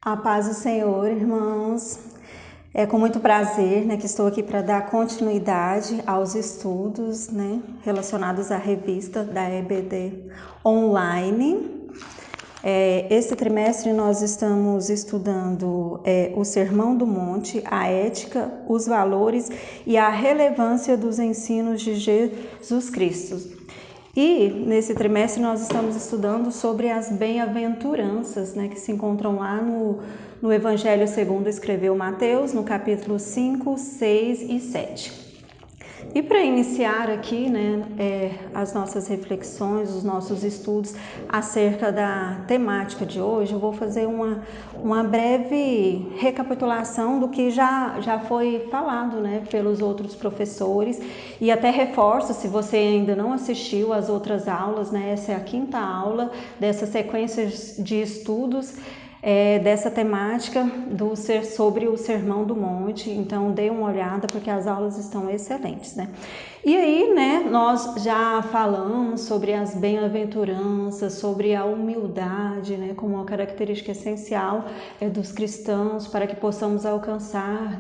A paz do Senhor, irmãos. É com muito prazer, que estou aqui para dar continuidade aos estudos, relacionados à revista da EBD online. Esse trimestre nós estamos estudando o Sermão do Monte, a ética, os valores e a relevância dos ensinos de Jesus Cristo. E nesse trimestre nós estamos estudando sobre as bem-aventuranças, que se encontram lá no Evangelho segundo escreveu Mateus, no capítulo 5, 6 e 7. E para iniciar aqui, as nossas reflexões, os nossos estudos acerca da temática de hoje, eu vou fazer uma breve recapitulação do que já foi falado, pelos outros professores, e até reforço, se você ainda não assistiu às outras aulas, essa é a quinta aula dessa sequência de estudos dessa temática sobre o Sermão do Monte. Então dê uma olhada porque as aulas estão excelentes, E aí, nós já falamos sobre as bem-aventuranças, sobre a humildade, como uma característica essencial dos cristãos para que possamos alcançar,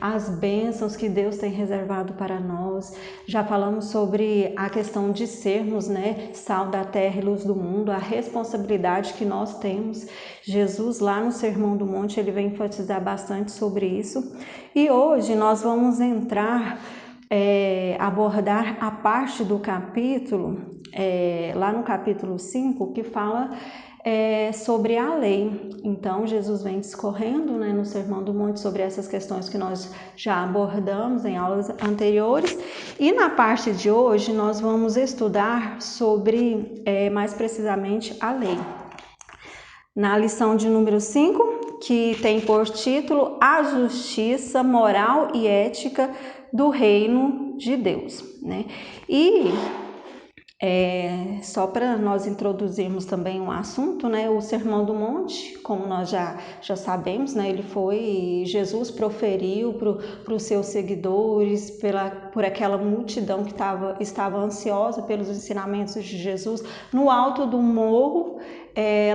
as bênçãos que Deus tem reservado para nós. Já falamos sobre a questão de sermos, sal da terra e luz do mundo, a responsabilidade que nós temos. Jesus, lá no Sermão do Monte, ele vem enfatizar bastante sobre isso. E hoje nós vamos abordar a parte do capítulo, lá no capítulo 5, que fala sobre a lei. Então, Jesus vem discorrendo no Sermão do Monte sobre essas questões que nós já abordamos em aulas anteriores. E na parte de hoje nós vamos estudar sobre, mais precisamente, a lei. Na lição de número 5, que tem por título A Justiça Moral e Ética do Reino de Deus, E só para nós introduzirmos também um assunto, o Sermão do Monte, como nós já sabemos, Jesus proferiu para os seus seguidores, por aquela multidão que estava ansiosa pelos ensinamentos de Jesus, no alto do morro,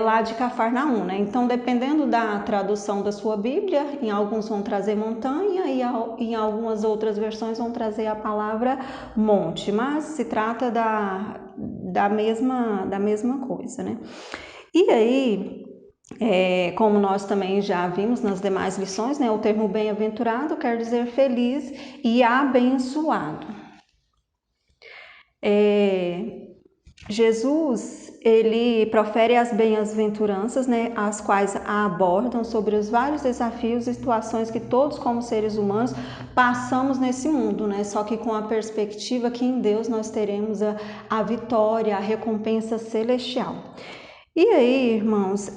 lá de Cafarnaum, Então, dependendo da tradução da sua Bíblia, em alguns vão trazer montanha e em algumas outras versões vão trazer a palavra monte, mas se trata da mesma coisa, E aí, como nós também já vimos nas demais lições, o termo bem-aventurado quer dizer feliz e abençoado. Jesus, ele profere as bem-aventuranças, as quais abordam sobre os vários desafios e situações que todos como seres humanos passamos nesse mundo, Só que com a perspectiva que em Deus nós teremos a vitória, a recompensa celestial. E aí, irmãos,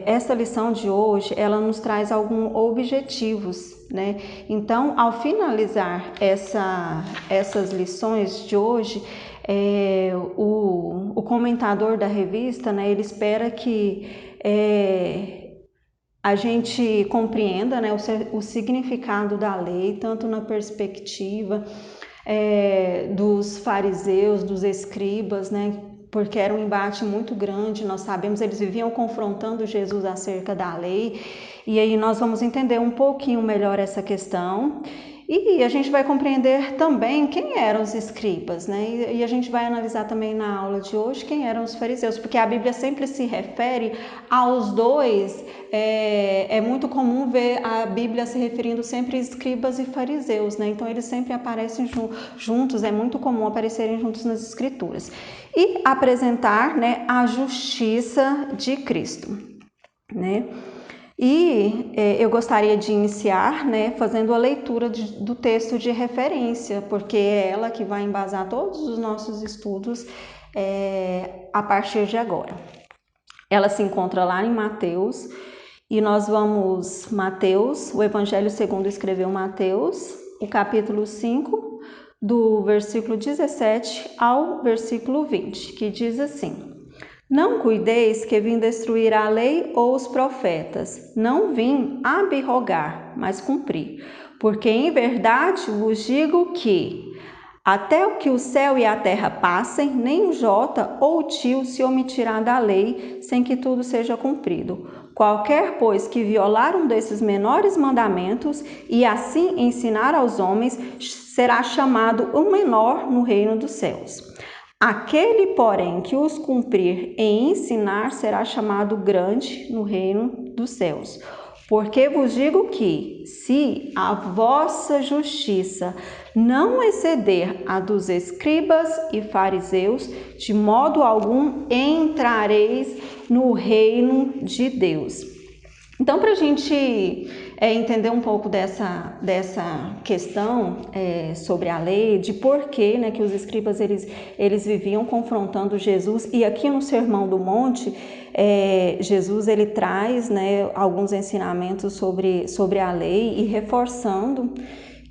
essa lição de hoje, ela nos traz alguns objetivos, Então, ao finalizar essas lições de hoje, o comentador da revista, ele espera que a gente compreenda, o significado da lei, tanto na perspectiva dos fariseus, dos escribas, porque era um embate muito grande, nós sabemos, eles viviam confrontando Jesus acerca da lei, e aí nós vamos entender um pouquinho melhor essa questão, e a gente vai compreender também quem eram os escribas, E a gente vai analisar também na aula de hoje quem eram os fariseus, porque a Bíblia sempre se refere aos dois, é muito comum ver a Bíblia se referindo sempre a escribas e fariseus, Então eles sempre aparecem juntos, é muito comum aparecerem juntos nas escrituras. E apresentar, a justiça de Cristo, E eu gostaria de iniciar, fazendo a leitura do texto de referência, porque é ela que vai embasar todos os nossos estudos a partir de agora. Ela se encontra lá em Mateus, e nós vamos, o Evangelho segundo escreveu Mateus, o capítulo 5, do versículo 17 ao versículo 20, que diz assim: Não cuideis que vim destruir a lei ou os profetas, não vim abrogar, mas cumprir. Porque em verdade vos digo que até o que o céu e a terra passem, nem o jota ou o tio se omitirá da lei, sem que tudo seja cumprido. Qualquer, pois, que violar um desses menores mandamentos e assim ensinar aos homens, será chamado o menor no reino dos céus. Aquele, porém, que os cumprir e ensinar, será chamado grande no reino dos céus. Porque vos digo que, se a vossa justiça não exceder a dos escribas e fariseus, de modo algum entrareis no reino de Deus. Então, para a gente entender um pouco dessa questão sobre a lei, de porquê, né, que os escribas eles viviam confrontando Jesus, e aqui no Sermão do Monte, Jesus ele traz, né, alguns ensinamentos sobre a lei e reforçando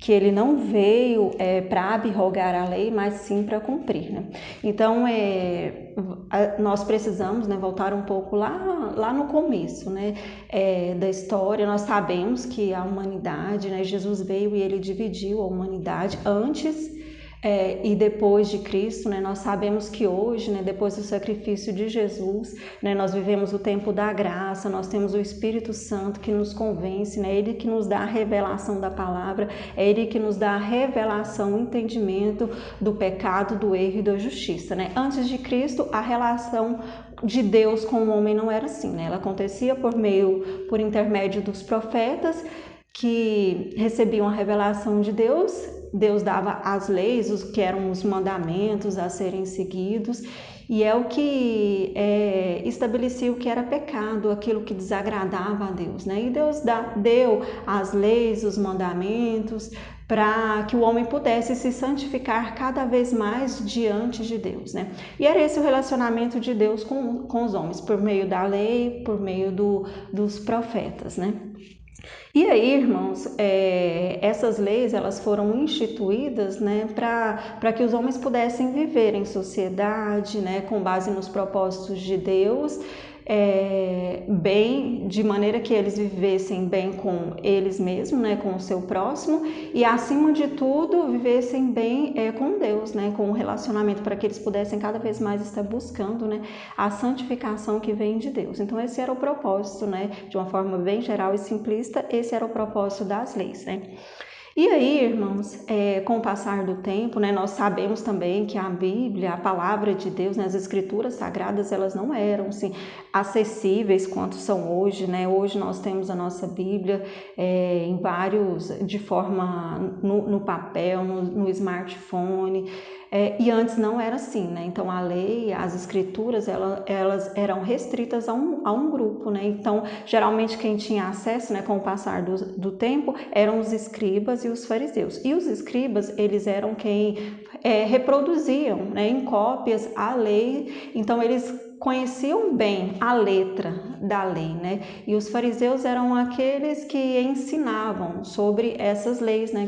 que ele não veio para abrogar a lei, mas sim para cumprir, né? Então, nós precisamos, né, voltar um pouco lá no começo, né, da história. Nós sabemos que a humanidade, né, Jesus veio e ele dividiu a humanidade antes e depois de Cristo, né? Nós sabemos que hoje, né, depois do sacrifício de Jesus, né, nós vivemos o tempo da graça, nós temos o Espírito Santo que nos convence, né? Ele que nos dá a revelação da palavra, é Ele que nos dá a revelação, o entendimento do pecado, do erro e da justiça, né? Antes de Cristo, a relação de Deus com o homem não era assim, né? Ela acontecia por intermédio dos profetas, que recebiam a revelação de Deus. Deus dava as leis, os que eram os mandamentos a serem seguidos, e é o que estabelecia o que era pecado, aquilo que desagradava a Deus, né? E Deus deu as leis, os mandamentos, para que o homem pudesse se santificar cada vez mais diante de Deus, né? E era esse o relacionamento de Deus com os homens, por meio da lei, por meio dos profetas, né? E aí, irmãos, essas leis elas foram instituídas, né, para que os homens pudessem viver em sociedade, né, com base nos propósitos de Deus, bem, de maneira que eles vivessem bem com eles mesmos, né, com o seu próximo, e acima de tudo vivessem bem com Deus, né, com o relacionamento, para que eles pudessem cada vez mais estar buscando, né, a santificação que vem de Deus. Então esse era o propósito, né, de uma forma bem geral e simplista, esse era o propósito das leis, né. E aí, irmãos, com o passar do tempo, né, nós sabemos também que a Bíblia, a palavra de Deus, né, as escrituras sagradas, elas não eram assim, acessíveis quanto são hoje, né? Hoje nós temos a nossa Bíblia em de forma no papel, no smartphone, e antes não era assim, né? Então a lei, as escrituras, elas eram restritas a um grupo, né? Então geralmente quem tinha acesso, né, com o passar do tempo, eram os escribas e os fariseus. E os escribas, eles eram quem reproduziam, né, em cópias a lei, então eles conheciam bem a letra da lei, né? E os fariseus eram aqueles que ensinavam sobre essas leis, né,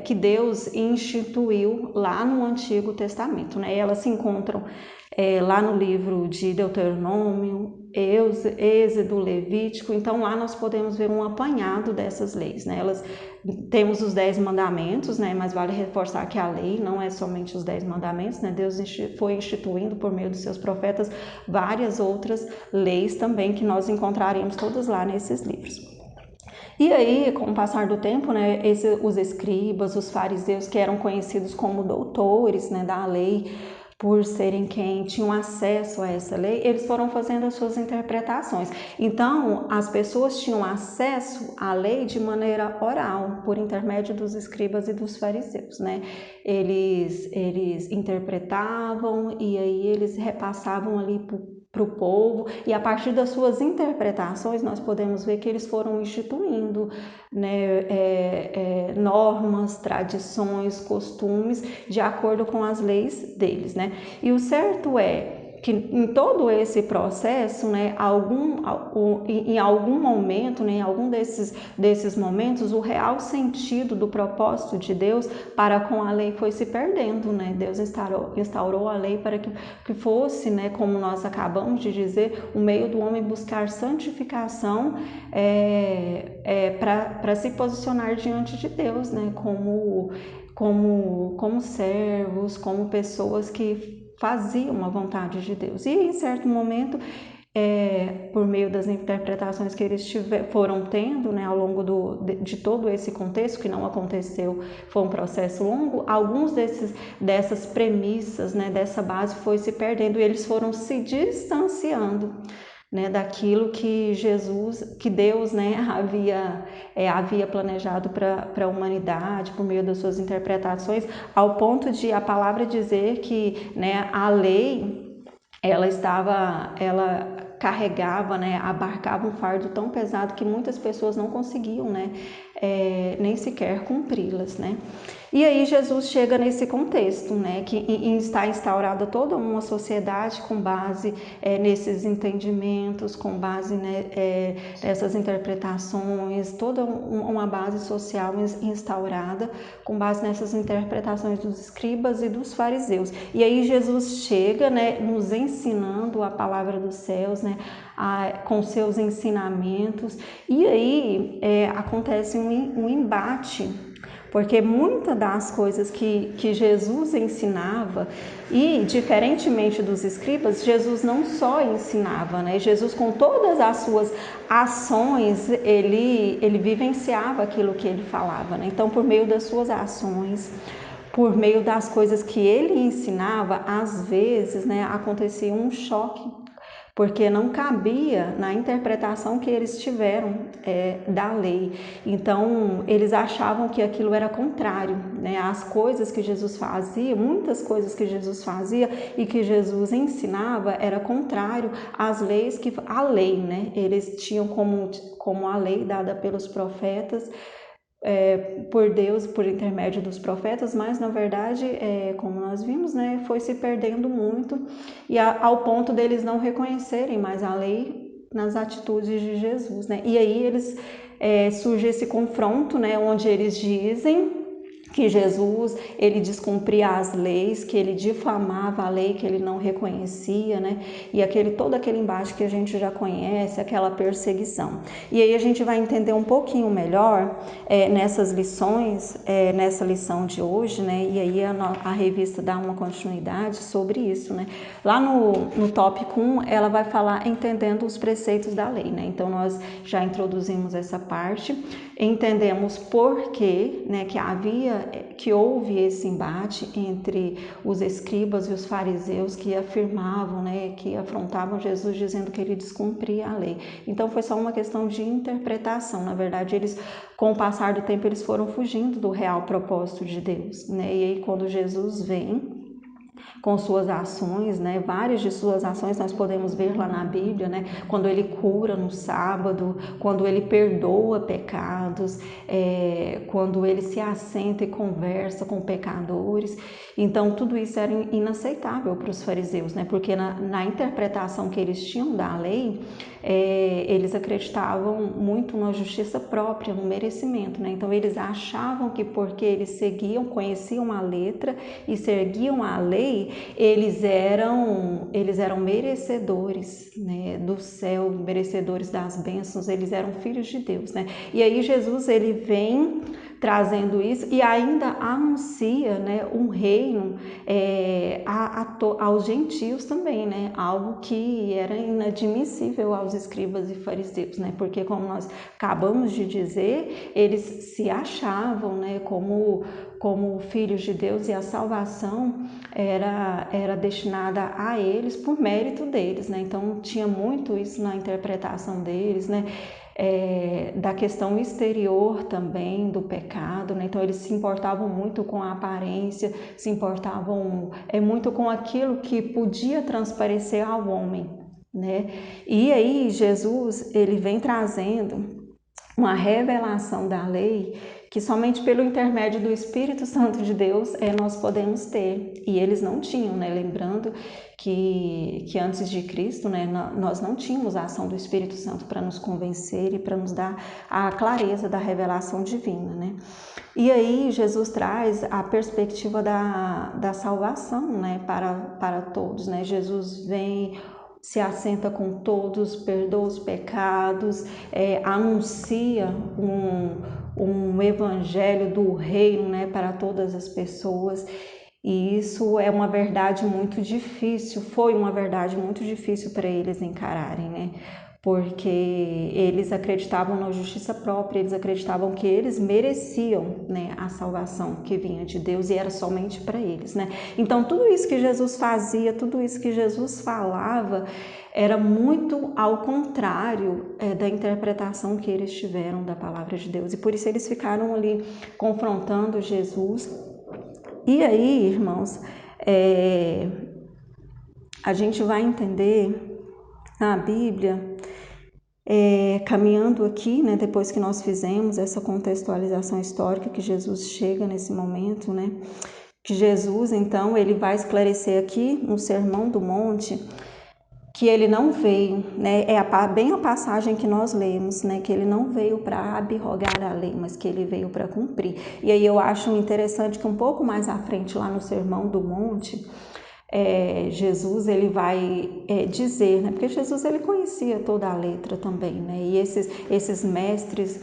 que Deus instituiu lá no Antigo Testamento, né? E elas se encontram lá no livro de Deuteronômio, Êxodo, Levítico. Então lá nós podemos ver um apanhado dessas leis, né? Temos os 10 mandamentos, né? Mas vale reforçar que a lei não é somente os 10 mandamentos, né? Deus foi instituindo por meio dos seus profetas várias outras leis também, que nós encontraremos todas lá nesses livros. E aí, com o passar do tempo, né, os escribas, os fariseus, que eram conhecidos como doutores, né, da lei, por serem quem tinham acesso a essa lei, eles foram fazendo as suas interpretações. Então, as pessoas tinham acesso à lei de maneira oral, por intermédio dos escribas e dos fariseus, né? Eles interpretavam e aí eles repassavam ali para o povo, e a partir das suas interpretações nós podemos ver que eles foram instituindo, né, normas, tradições, costumes de acordo com as leis deles, né? E o certo é que em todo esse processo, né, em algum momento, né, em algum desses momentos, o real sentido do propósito de Deus para com a lei foi se perdendo, né? Deus instaurou a lei para que fosse, né, como nós acabamos de dizer, o meio do homem buscar santificação para se posicionar diante de Deus, né, como servos, como pessoas que faziam a vontade de Deus. E em certo momento por meio das interpretações que eles foram tendo, né, ao longo de todo esse contexto, que não aconteceu, foi um processo longo, alguns dessas premissas, né, dessa base foi se perdendo e eles foram se distanciando, né, daquilo que Deus, né, havia planejado para a humanidade por meio das suas interpretações, ao ponto de a palavra dizer que, né, a lei ela carregava, né, abarcava um fardo tão pesado que muitas pessoas não conseguiam, né, nem sequer cumpri-las, né. E aí Jesus chega nesse contexto, né, que está instaurada toda uma sociedade com base nesses entendimentos, com base, né, nessas interpretações, toda uma base social instaurada com base nessas interpretações dos escribas e dos fariseus. E aí Jesus chega, né, nos ensinando a palavra dos céus, né, com seus ensinamentos, e aí acontece um embate, porque muitas das coisas que Jesus ensinava, e diferentemente dos escribas, Jesus não só ensinava, né? Jesus, com todas as suas ações, ele vivenciava aquilo que ele falava, né? Então, por meio das suas ações, por meio das coisas que ele ensinava, às vezes, né, acontecia um choque, porque não cabia na interpretação que eles tiveram da lei. Então, eles achavam que aquilo era contrário, né? As coisas que Jesus fazia, muitas coisas que Jesus fazia e que Jesus ensinava era contrário às leis, a lei, né? Eles tinham como a lei dada pelos profetas, por Deus, por intermédio dos profetas, mas na verdade, como nós vimos, né, foi se perdendo muito, e ao ponto deles não reconhecerem mais a lei nas atitudes de Jesus, né? E aí surge esse confronto, né, onde eles dizem que Jesus, ele descumpria as leis, que ele difamava a lei, que ele não reconhecia, né? E todo aquele embate que a gente já conhece, aquela perseguição. E aí a gente vai entender um pouquinho melhor nessas lições, nessa lição de hoje, né? E aí a revista dá uma continuidade sobre isso, né? Lá no tópico 1, ela vai falar entendendo os preceitos da lei, né? Então nós já introduzimos essa parte, entendemos por que, né, que houve esse embate entre os escribas e os fariseus que afirmavam, né, que afrontavam Jesus dizendo que ele descumpria a lei. Então foi só uma questão de interpretação. Na verdade, com o passar do tempo, eles foram fugindo do real propósito de Deus, né? E aí quando Jesus vem com suas ações, né? Várias de suas ações nós podemos ver lá na Bíblia, né? Quando ele cura no sábado, quando ele perdoa pecados, quando ele se assenta e conversa com pecadores. Então tudo isso era inaceitável para os fariseus, né? Porque na interpretação que eles tinham da lei, eles acreditavam muito na justiça própria, no merecimento, né? Então eles achavam que porque eles conheciam a letra e seguiam a lei, eles eram merecedores, né, do céu, merecedores das bênçãos, eles eram filhos de Deus, né? E aí Jesus, ele vem trazendo isso e ainda anuncia, né, um reino aos gentios também, né? Algo que era inadmissível aos escribas e fariseus, né? Porque, como nós acabamos de dizer, eles se achavam, né, como filhos de Deus, e a salvação era destinada a eles por mérito deles, né? Então tinha muito isso na interpretação deles, né? Da questão exterior também do pecado, né? Então eles se importavam muito com a aparência, se importavam muito com aquilo que podia transparecer ao homem, né? E aí Jesus, ele vem trazendo uma revelação da lei que somente pelo intermédio do Espírito Santo de Deus nós podemos ter, e eles não tinham, né? Lembrando que antes de Cristo, né, nós não tínhamos a ação do Espírito Santo para nos convencer e para nos dar a clareza da revelação divina, né? E aí Jesus traz a perspectiva da salvação, né, para todos, né? Jesus vem, se assenta com todos, perdoa os pecados, anuncia um evangelho do reino, né, para todas as pessoas. E isso é uma verdade muito difícil, foi uma verdade muito difícil para eles encararem, né? Porque eles acreditavam na justiça própria, eles acreditavam que eles mereciam, né, a salvação que vinha de Deus e era somente para eles, né? Então tudo isso que Jesus fazia, tudo isso que Jesus falava, era muito ao contrário da interpretação que eles tiveram da palavra de Deus, e por isso eles ficaram ali confrontando Jesus. E aí, irmãos, a gente vai entender na Bíblia, caminhando aqui, né, depois que nós fizemos essa contextualização histórica, que Jesus chega nesse momento, né, que Jesus, então, ele vai esclarecer aqui no Sermão do Monte que ele não veio, né, bem a passagem que nós lemos, né, que ele não veio para abrogar a lei, mas que ele veio para cumprir. E aí eu acho interessante que um pouco mais à frente, lá no Sermão do Monte, Jesus ele vai dizer, né, porque Jesus ele conhecia toda a letra também, né, e esses mestres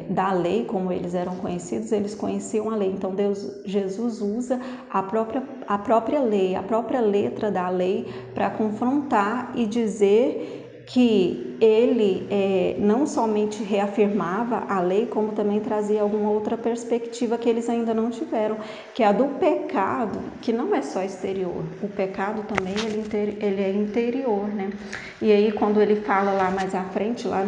da lei, como eles eram conhecidos, eles conheciam a lei. Então Jesus usa a própria lei, a própria letra da lei para confrontar e dizer que ele não somente reafirmava a lei, como também trazia alguma outra perspectiva que eles ainda não tiveram, que é a do pecado, que não é só exterior, o pecado também ele é interior, né? E aí quando ele fala lá mais à frente, lá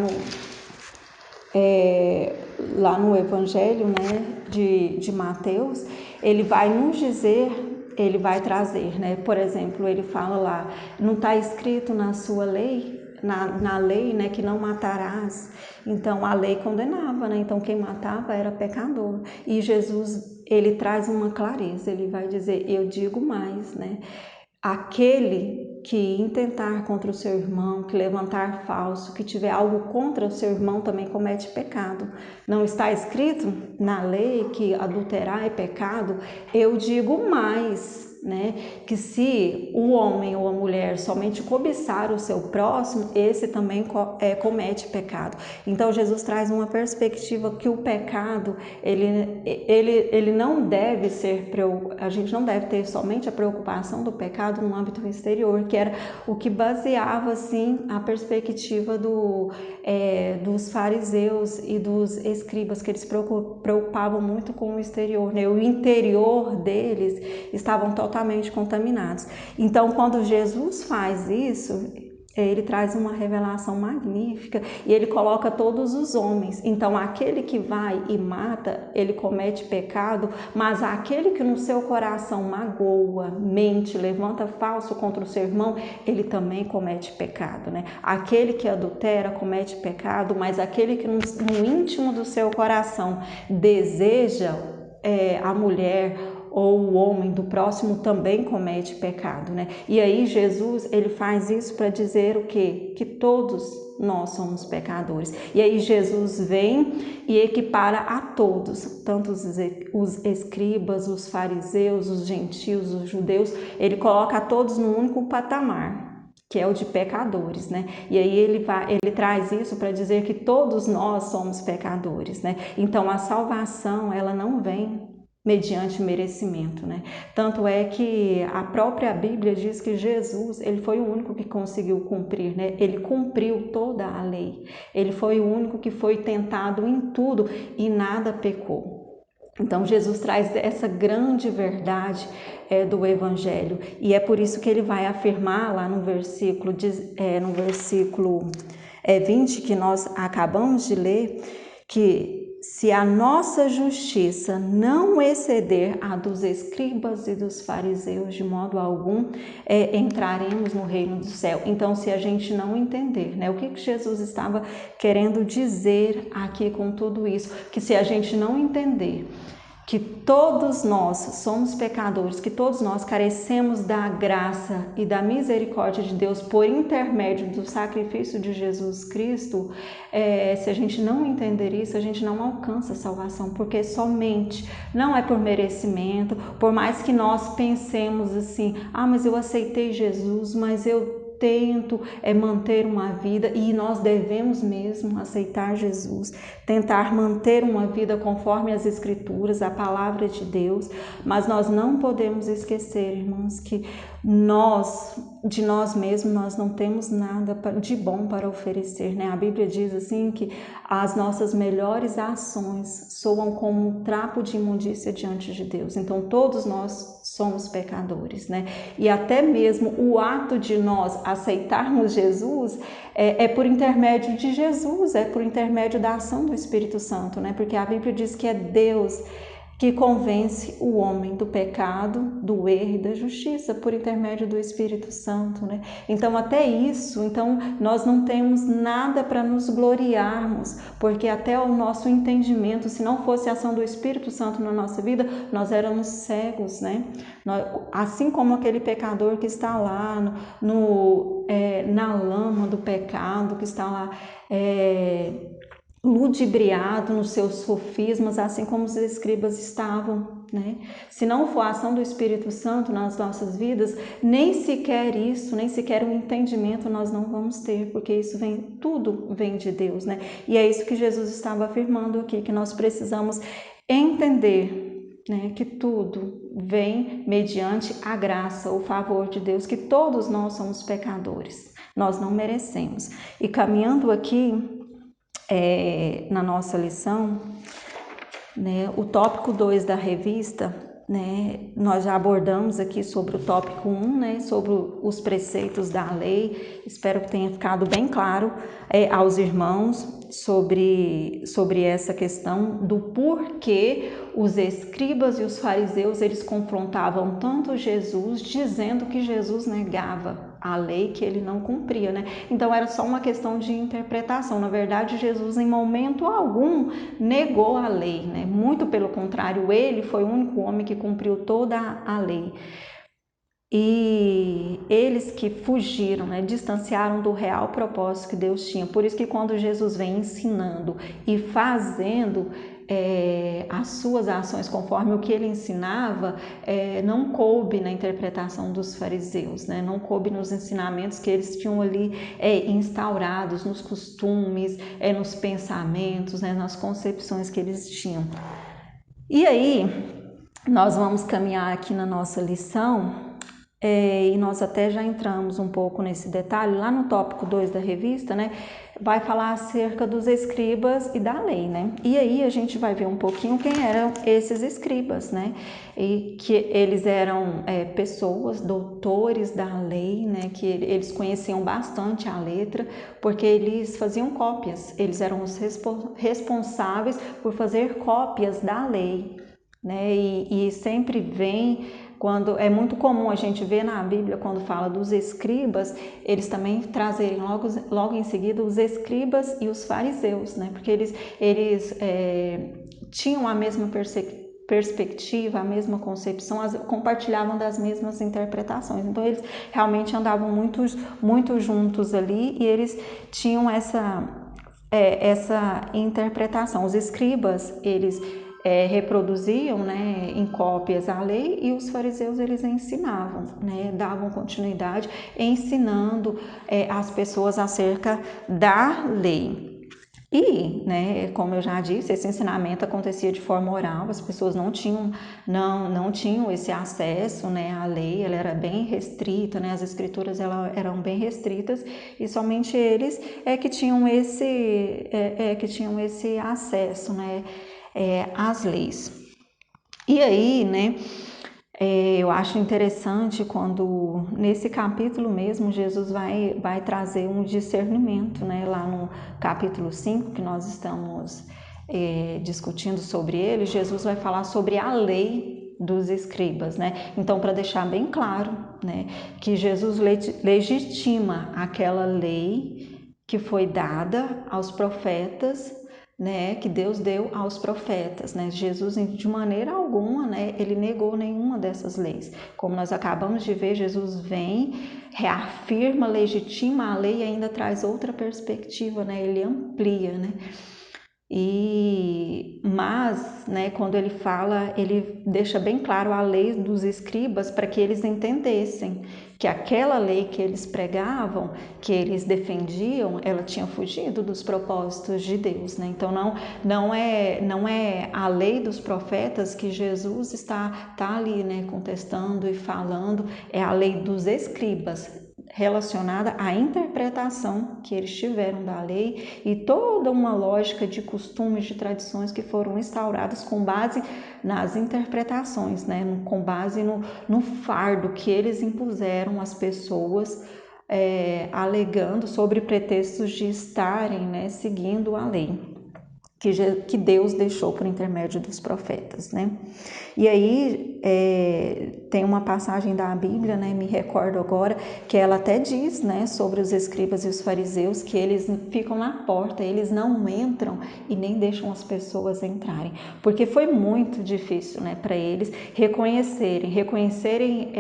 no Evangelho, né, de Mateus, ele vai nos dizer, ele vai trazer, né? Por exemplo, ele fala lá, não está escrito na sua lei, na lei, né, que não matarás. Então a lei condenava, né? Então quem matava era pecador. E Jesus, ele traz uma clareza, ele vai dizer, eu digo mais, né? Aquele que intentar contra o seu irmão, que levantar falso, que tiver algo contra o seu irmão também comete pecado. Não está escrito na lei que adulterar é pecado? Eu digo mais, né? Que se o homem ou a mulher somente cobiçar o seu próximo, esse também comete pecado. Então Jesus traz uma perspectiva que o pecado, ele não deve ser, a gente não deve ter somente a preocupação do pecado no âmbito exterior, que era o que baseava assim a perspectiva dos fariseus e dos escribas, que eles preocupavam muito com o exterior, né? O interior deles estavam totalmente contaminados. Então, quando Jesus faz isso, ele traz uma revelação magnífica e ele coloca todos os homens. Então, aquele que vai e mata, ele comete pecado, mas aquele que no seu coração magoa, mente, levanta falso contra o seu irmão, ele também comete pecado, né? Aquele que adultera comete pecado, mas aquele que no íntimo do seu coração deseja a mulher ou o homem do próximo também comete pecado, né? E aí Jesus, ele faz isso para dizer o quê? Que todos nós somos pecadores. E aí Jesus vem e equipara a todos, tanto os escribas, os fariseus, os gentios, os judeus, ele coloca a todos num único patamar, que é o de pecadores, né? E aí ele traz isso para dizer que todos nós somos pecadores, né? Então a salvação, ela não vem mediante merecimento, né? Tanto é que a própria Bíblia diz que Jesus, ele foi o único que conseguiu cumprir, né? Ele cumpriu toda a lei. Ele foi o único que foi tentado em tudo e nada pecou. Então Jesus traz essa grande verdade do Evangelho, e é por isso que ele vai afirmar lá no versículo 20 que nós acabamos de ler, que se a nossa justiça não exceder a dos escribas e dos fariseus de modo algum, entraremos no reino do céu. Então, se a gente não entender, né, o que Jesus estava querendo dizer aqui com tudo isso, que se a gente não entender que todos nós somos pecadores, que todos nós carecemos da graça e da misericórdia de Deus por intermédio do sacrifício de Jesus Cristo, se a gente não entender isso, a gente não alcança a salvação, porque somente não é por merecimento, por mais que nós pensemos assim, mas eu aceitei Jesus, mas eu tento manter uma vida, e nós devemos mesmo aceitar Jesus, tentar manter uma vida conforme as Escrituras, a palavra de Deus, mas nós não podemos esquecer, irmãos, que de nós mesmos, nós não temos nada de bom para oferecer, né? A Bíblia diz assim que as nossas melhores ações soam como um trapo de imundícia diante de Deus. Então todos nós somos pecadores, né? E até mesmo o ato de nós aceitarmos Jesus é por intermédio de Jesus, é por intermédio da ação do Espírito Santo, né? Porque a Bíblia diz que é Deus que convence o homem do pecado, do erro e da justiça por intermédio do Espírito Santo, né? Então até isso, nós não temos nada para nos gloriarmos, porque até o nosso entendimento, se não fosse a ação do Espírito Santo na nossa vida, nós éramos cegos, né? Assim como aquele pecador que está lá na lama do pecado, que está lá ludibriado nos seus sofismas, assim como os escribas estavam, né? Se não for a ação do Espírito Santo nas nossas vidas, nem sequer um entendimento nós não vamos ter, porque tudo vem de Deus, né? E é isso que Jesus estava afirmando aqui, que nós precisamos entender, né, que tudo vem mediante a graça, o favor de Deus, que todos nós somos pecadores, nós não merecemos. E caminhando aqui na nossa lição, né, o tópico 2 da revista, né, nós já abordamos aqui sobre o tópico 1, né, sobre os preceitos da lei. Espero que tenha ficado bem claro aos irmãos sobre essa questão do porquê os escribas e os fariseus eles confrontavam tanto Jesus, dizendo que Jesus negava a lei, que ele não cumpria, né? Então era só uma questão de interpretação. Na verdade, Jesus em momento algum negou a lei, né? Muito pelo contrário, ele foi o único homem que cumpriu toda a lei. E eles que fugiram, né, distanciaram do real propósito que Deus tinha. Por isso que quando Jesus vem ensinando e fazendo as suas ações conforme o que ele ensinava, não coube na interpretação dos fariseus, né? Não coube nos ensinamentos que eles tinham ali instaurados, nos costumes, nos pensamentos, né, nas concepções que eles tinham. E aí, nós vamos caminhar aqui na nossa lição, e nós até já entramos um pouco nesse detalhe, lá no tópico 2 da revista, né, vai falar acerca dos escribas e da lei, né, e aí a gente vai ver um pouquinho quem eram esses escribas, né, e que eles eram pessoas, doutores da lei, né, que eles conheciam bastante a letra, porque eles faziam cópias, eles eram os responsáveis por fazer cópias da lei, né, e sempre vem... Quando é muito comum a gente ver na Bíblia, quando fala dos escribas, eles também trazerem logo em seguida os escribas e os fariseus, né? Porque eles tinham a mesma perspectiva, a mesma concepção, compartilhavam das mesmas interpretações. Então eles realmente andavam muito juntos ali, e eles tinham essa interpretação. Os escribas, eles reproduziam, né, em cópias a lei, e os fariseus eles ensinavam, né, davam continuidade ensinando as pessoas acerca da lei. E, né, como eu já disse, esse ensinamento acontecia de forma oral, as pessoas não tinham esse acesso, né, à lei, ela era bem restrita, né, as escrituras eram bem restritas, e somente eles que tinham esse acesso, né, às leis. E aí, né, eu acho interessante quando nesse capítulo mesmo Jesus vai trazer um discernimento, né, lá no capítulo 5 que nós estamos discutindo sobre ele, Jesus vai falar sobre a lei dos escribas, né? Então, para deixar bem claro, né, que Jesus legitima aquela lei que foi dada aos profetas, né, que Deus deu aos profetas, né? Jesus de maneira alguma, né, ele negou nenhuma dessas leis. Como nós acabamos de ver, Jesus vem, reafirma, legitima a lei e ainda traz outra perspectiva, né? Ele amplia, né? Mas, né, quando ele fala, ele deixa bem claro a lei dos escribas para que eles entendessem que aquela lei que eles pregavam, que eles defendiam, ela tinha fugido dos propósitos de Deus, né? Então não é a lei dos profetas que Jesus está ali, né, contestando e falando, é a lei dos escribas, relacionada à interpretação que eles tiveram da lei e toda uma lógica de costumes, de tradições que foram instauradas com base nas interpretações, né? Com base no fardo que eles impuseram às pessoas, alegando sobre pretextos de estarem, né, seguindo a lei que Deus deixou por intermédio dos profetas, né? E aí tem uma passagem da Bíblia, né? Me recordo agora que ela até diz, né, sobre os escribas e os fariseus que eles ficam na porta, eles não entram e nem deixam as pessoas entrarem, porque foi muito difícil, né, para eles reconhecerem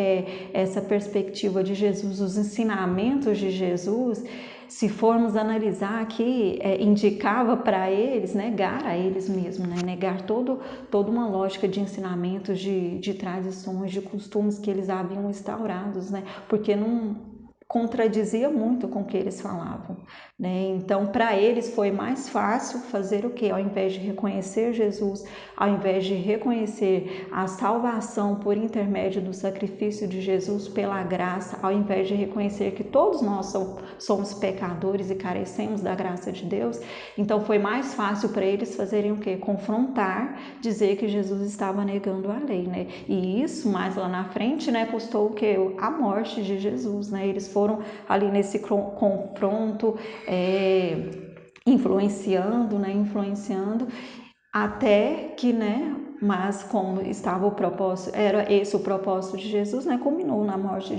essa perspectiva de Jesus, os ensinamentos de Jesus. Se formos analisar aqui, indicava para eles negar a eles mesmos, né? Negar toda uma lógica de ensinamentos, de tradições, de costumes que eles haviam instaurados, né? Porque não contradizia muito com o que eles falavam, né? Então, para eles foi mais fácil fazer o quê? Ao invés de reconhecer Jesus, ao invés de reconhecer a salvação por intermédio do sacrifício de Jesus pela graça, ao invés de reconhecer que todos nós somos pecadores e carecemos da graça de Deus, então foi mais fácil para eles fazerem o quê? Confrontar, dizer que Jesus estava negando a lei, né? E isso, mais lá na frente, né, custou o quê? A morte de Jesus, né? Eles foram ali nesse confronto, influenciando, né? Influenciando até que, né? Mas como estava o propósito, era esse o propósito de Jesus, né? Culminou na morte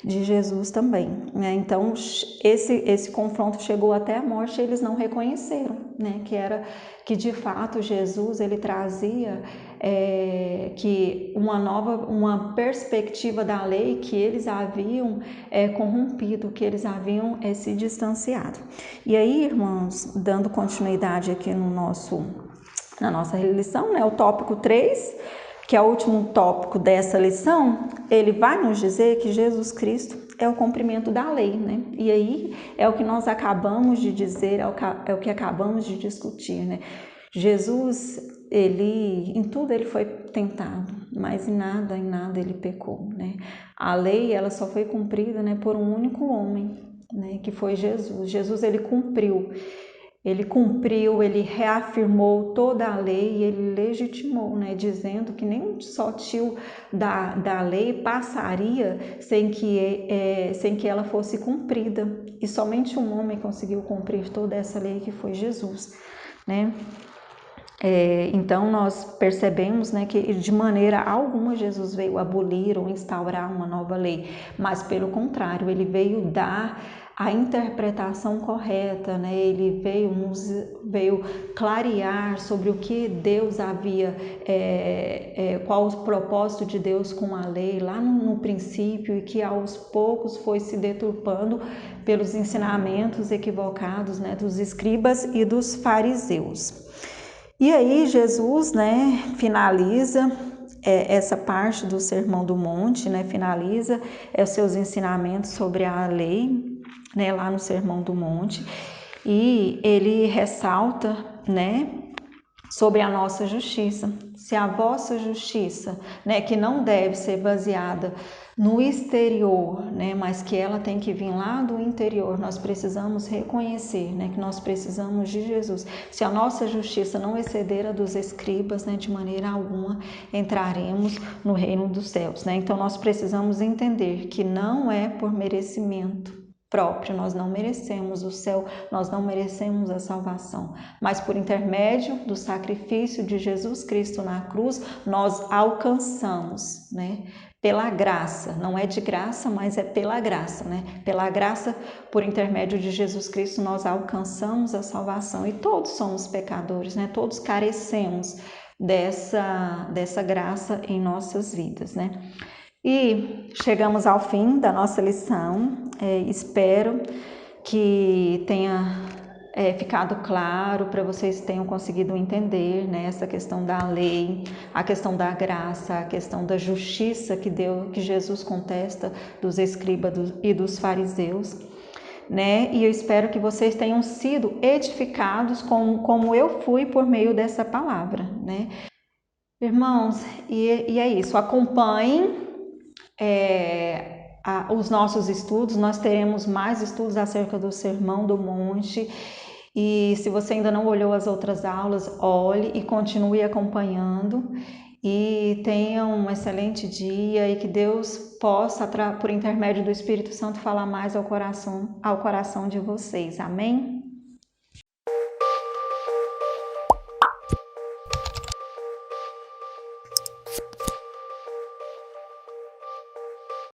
de Jesus também, né? Então esse confronto chegou até a morte e eles não reconheceram, né? Que de fato Jesus ele trazia que uma perspectiva da lei que eles haviam corrompido, que eles haviam se distanciado. E aí, irmãos, dando continuidade aqui na nossa lição, né, o tópico 3, que é o último tópico dessa lição, ele vai nos dizer que Jesus Cristo é o cumprimento da lei, né? E aí é o que nós acabamos de dizer, é o que acabamos de discutir, né? Jesus, em tudo ele foi tentado, mas em nada ele pecou, né? A lei, ela só foi cumprida, né, por um único homem, né, que foi Jesus. Jesus, ele cumpriu, ele reafirmou toda a lei e ele legitimou, né, dizendo que nem só tio da lei passaria sem que ela fosse cumprida. E somente um homem conseguiu cumprir toda essa lei, que foi Jesus, né? Então nós percebemos, né, que de maneira alguma Jesus veio abolir ou instaurar uma nova lei, mas pelo contrário, ele veio dar a interpretação correta, né? Ele veio clarear sobre o que Deus havia, qual o propósito de Deus com a lei lá no princípio, e que aos poucos foi se deturpando pelos ensinamentos equivocados, né, dos escribas e dos fariseus. E aí Jesus, né, finaliza essa parte do Sermão do Monte, né, finaliza os seus ensinamentos sobre a lei, né, lá no Sermão do Monte, e ele ressalta, né, sobre a nossa justiça. Se a vossa justiça, né, que não deve ser baseada no exterior, né, mas que ela tem que vir lá do interior, nós precisamos reconhecer, né, que nós precisamos de Jesus. Se a nossa justiça não exceder a dos escribas, né, de maneira alguma entraremos no reino dos céus, né? Então nós precisamos entender que não é por merecimento próprio, nós não merecemos o céu, nós não merecemos a salvação, mas por intermédio do sacrifício de Jesus Cristo na cruz, nós alcançamos, né? Pela graça, não é de graça, mas é pela graça, né? Pela graça, por intermédio de Jesus Cristo, nós alcançamos a salvação, e todos somos pecadores, né? Todos carecemos dessa graça em nossas vidas, né? E chegamos ao fim da nossa lição. Espero que tenha ficado claro, para vocês tenham conseguido entender, né, essa questão da lei, a questão da graça, a questão da justiça que Jesus contesta dos escribas e dos fariseus, né? E eu espero que vocês tenham sido edificados como eu fui por meio dessa palavra, né? Irmãos, e é isso, acompanhem os nossos estudos, nós teremos mais estudos acerca do Sermão do Monte, e se você ainda não olhou as outras aulas, olhe e continue acompanhando, e tenha um excelente dia, e que Deus possa, por intermédio do Espírito Santo, falar mais ao coração de vocês. Amém?